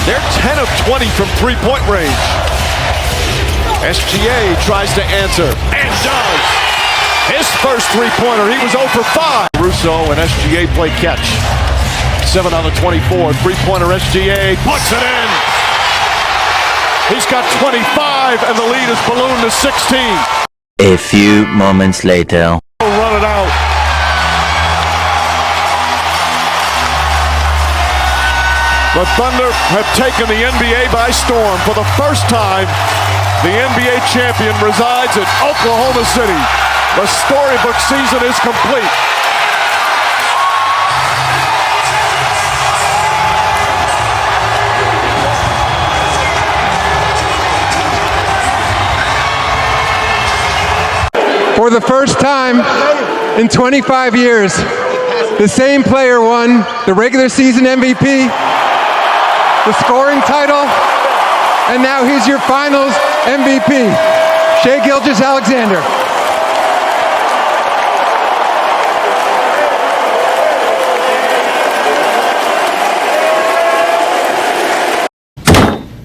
They're 10 of 20 from three-point range. SGA tries to answer, and does. His first three-pointer, he was 0 for 5. Caruso and SGA play catch. 7 on the 24, three-pointer SGA puts it in. He's got 25, and the lead is ballooned to 16. A few moments later. Run it out. The Thunder have taken the NBA by storm. For the first time, the NBA champion resides in Oklahoma City. The storybook season is complete. For the first time in 25 years, the same player won the regular season MVP, the scoring title, and now he's your finals MVP, Shai Gilgeous-Alexander.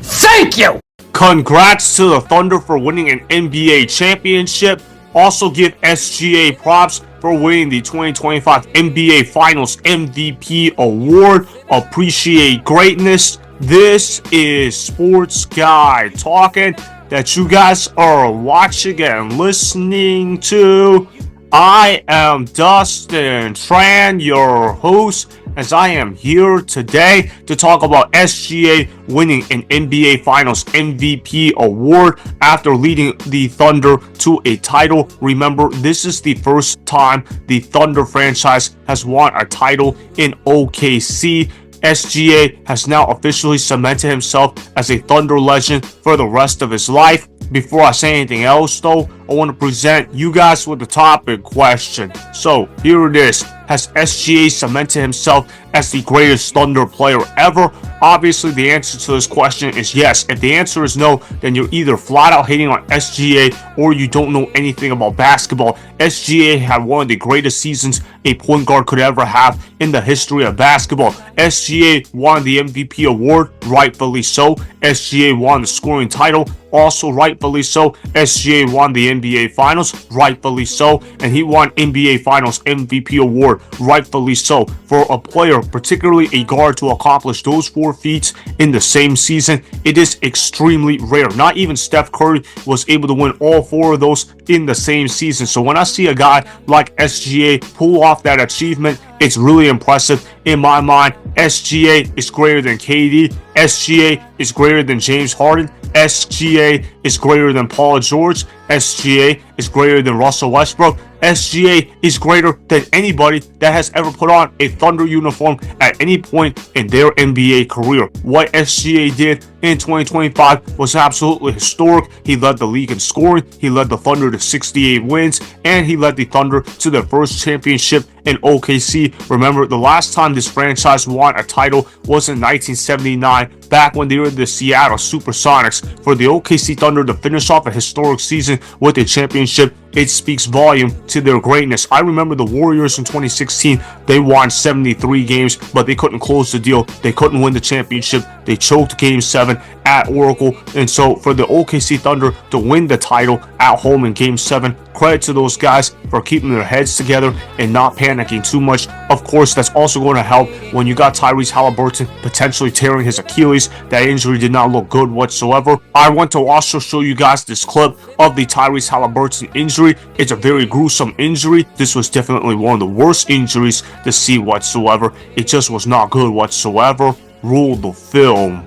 Thank you! Congrats to the Thunder for winning an NBA championship. Also give SGA props for winning the 2025 NBA Finals MVP award. Appreciate greatness. This is Sports Guy talking that you guys are watching and listening to. I am Dustin Tran, your host, as I am here today to talk about SGA winning an NBA Finals MVP award after leading the Thunder to a title. Remember, this is the first time the Thunder franchise has won a title in OKC. SGA has now officially cemented himself as a Thunder legend for the rest of his life. Before I say anything else though, I want to present you guys with the topic question. So here it is. Has SGA cemented himself as the greatest Thunder player ever? Obviously the answer to this question is yes. If the answer is no, then you're either flat out hating on SGA or you don't know anything about basketball. SGA had one of the greatest seasons a point guard could ever have in the history of basketball. SGA won the MVP award, rightfully so. SGA won the scoring title, also rightfully so. SGA won the NBA Finals, rightfully so. And he won NBA Finals MVP award, rightfully so. For a player, particularly a guard, to accomplish those 4 feats in the same season, it is extremely rare. Not even Steph Curry was able to win all 4 of those in the same season. So when I see a guy like SGA pull off that achievement, it's really impressive in my mind. SGA is greater than KD. SGA is greater than James Harden. SGA is greater than Paul George. SGA is greater than Russell Westbrook. SGA is greater than anybody that has ever put on a Thunder uniform at any point in their NBA career. What SGA did in 2025 was absolutely historic. He led the league in scoring, he led the Thunder to 68 wins, and he led the Thunder to their first championship in OKC. Remember, the last time this franchise won a title was in 1979, back when they were the Seattle Supersonics. For the OKC Thunder to finish off a historic season with a championship, it speaks volume to their greatness. I remember the Warriors in 2016, they won 73 games, but they couldn't close the deal. They couldn't win the championship. They choked Game 7 at Oracle. And so for the OKC Thunder to win the title at home in Game 7, credit to those guys for keeping their heads together and not panicking too much. Of course, that's also going to help when you got Tyrese Haliburton potentially tearing his Achilles. That injury did not look good whatsoever. I want to also show you guys this clip of the Tyrese Haliburton injury. It's a very gruesome injury. This was definitely one of the worst injuries to see whatsoever. It just was not good whatsoever. Roll the film.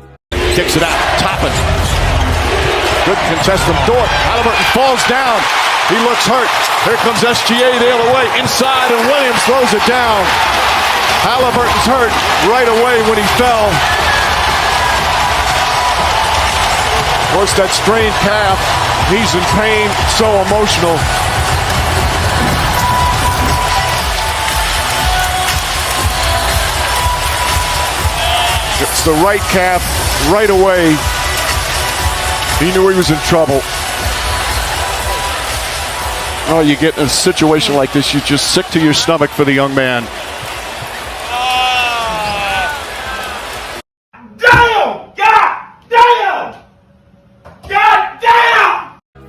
Kicks it out, Toppin. Good contest from Dort. Haliburton falls down. He looks hurt. Here comes SGA the other way. Inside, and Williams throws it down. Haliburton's hurt right away when he fell. Of course, that strained calf. He's in pain, so emotional. It's the right calf right away. He knew he was in trouble. Oh, you get in a situation like this, you're just sick to your stomach for the young man.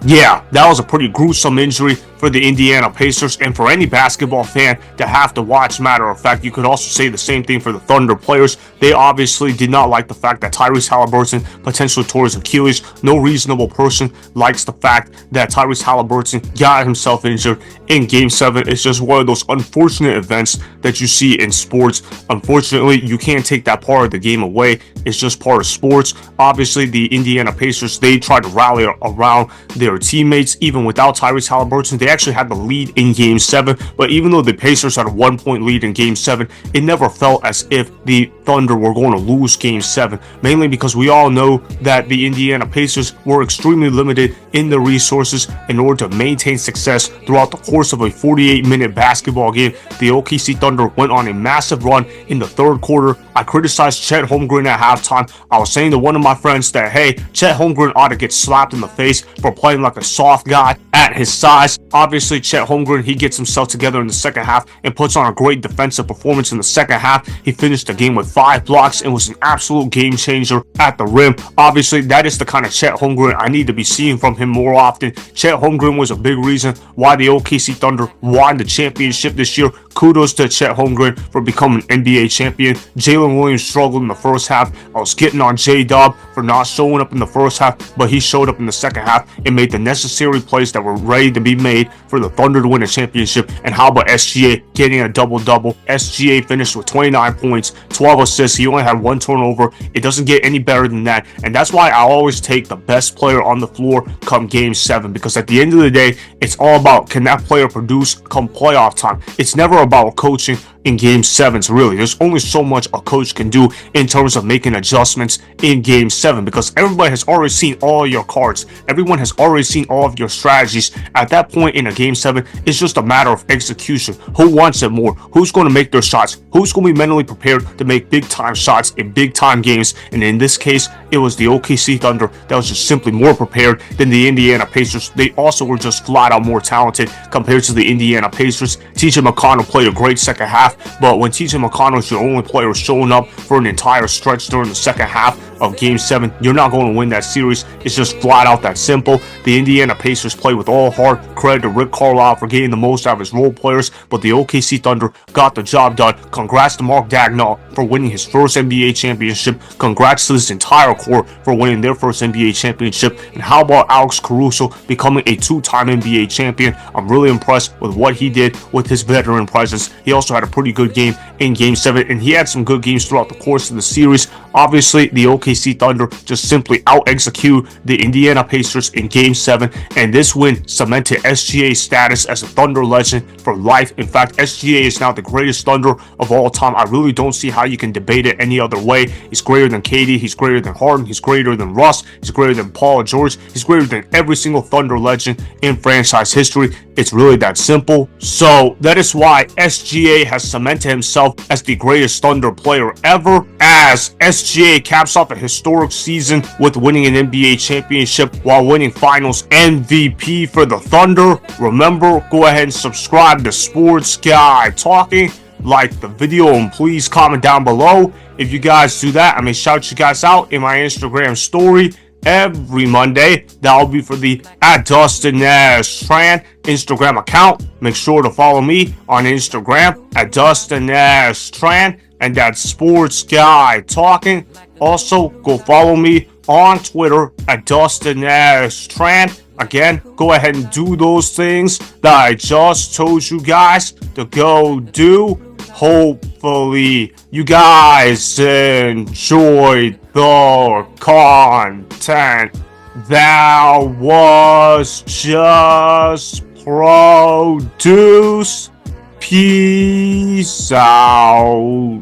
Yeah, that was a pretty gruesome injury for the Indiana Pacers and for any basketball fan to have to watch. Matter of fact, you could also say the same thing for the Thunder players. They obviously did not like the fact that Tyrese Haliburton potentially tore his Achilles. No reasonable person likes the fact that Tyrese Haliburton got himself injured in Game 7. It's just one of those unfortunate events that you see in sports. Unfortunately, you can't take that part of the game away. It's just part of sports. Obviously, the Indiana Pacers, they tried to rally around their teammates. Even without Tyrese Haliburton, they actually had the lead in Game 7. But even though the Pacers had a 1-point lead in Game 7, it never felt as if the Thunder were going to lose Game 7. Mainly because we all know that the Indiana Pacers were extremely limited in their resources in order to maintain success throughout the course of a 48-minute basketball game. The OKC Thunder went on a massive run in the third quarter. I criticized Chet Holmgren at halftime. I was saying to one of my friends that, hey, Chet Holmgren ought to get slapped in the face for playing like a soft guy at his size. Obviously, Chet Holmgren, he gets himself together in the second half and puts on a great defensive performance in the second half. He finished the game with 5 blocks and was an absolute game changer at the rim. Obviously, that is the kind of Chet Holmgren I need to be seeing from him more often. Chet Holmgren was a big reason why the OKC Thunder won the championship this year. Kudos to Chet Holmgren for becoming an NBA champion. Jalen Williams struggled in the first half. I was getting on J-Dub for not showing up in the first half, but he showed up in the second half and made the necessary plays that were ready to be made for the Thunder to win a championship. And how about SGA getting a double-double? SGA finished with 29 points, 12 assists. He only had 1 turnover. It doesn't get any better than that. And that's why I always take the best player on the floor come Game 7, because at the end of the day, it's all about, can that player produce come playoff time? It's never about coaching in Game 7s, really. There's only so much a coach can do in terms of making adjustments in Game 7, because everybody has already seen all your cards. Everyone has already seen all of your strategies. At that point in a Game 7, it's just a matter of execution. Who wants it more? Who's going to make their shots? Who's going to be mentally prepared to make big-time shots in big-time games? And in this case, it was the OKC Thunder that was just simply more prepared than the Indiana Pacers. They also were just flat-out more talented compared to the Indiana Pacers. TJ McConnell played a great second half, but when TJ McConnell is your only player showing up for an entire stretch during the second half of Game 7, you're not going to win that series. It's just flat out that simple. The Indiana Pacers play with all heart. Credit to Rick Carlisle for getting the most out of his role players, but the OKC Thunder got the job done. Congrats to Mark Daigneault for winning his first NBA championship. Congrats to this entire core for winning their first NBA championship. And how about Alex Caruso becoming a 2-time NBA champion? I'm really impressed with what he did with his veteran presence. He also had a pretty good game in Game 7, and he had some good games throughout the course of the series. Obviously, the OKC Thunder just simply out-execute the Indiana Pacers in Game 7, and this win cemented SGA's status as a Thunder legend for life. In fact, SGA is now the greatest Thunder of all time. I really don't see how you can debate it any other way. He's greater than KD, he's greater than Harden, he's greater than Russ, he's greater than Paul George, he's greater than every single Thunder legend in franchise history. It's really that simple. So that is why SGA has cemented himself as the greatest Thunder player ever, as SGA caps off a historic season with winning an NBA championship while winning Finals MVP for the Thunder. Remember, go ahead and subscribe to Sports Guy Talking, like the video, and please comment down below. If you guys do that, I may shout you guys out in my Instagram story every Monday. That'll be for the @DustinNashTran Instagram account. Make sure to follow me on Instagram @DustinNashTran, and that's Sports Guy Talking. Also, go follow me on Twitter @DustinNashTran. Again, go ahead and do those things that I just told you guys to go do. Hopefully, you guys enjoyed the content that was just produced. Peace out.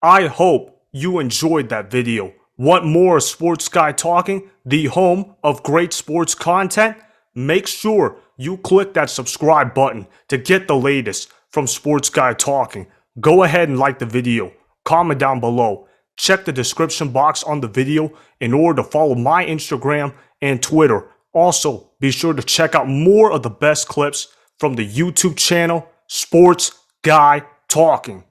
I hope you enjoyed that video. Want more Sports Guy Talking, the home of great sports content? Make sure you click that subscribe button to get the latest from Sports Guy Talking. Go ahead and like the video, comment down below, check the description box on the video in order to follow my Instagram and Twitter. Also, be sure to check out more of the best clips from the YouTube channel Sports Guy Talking.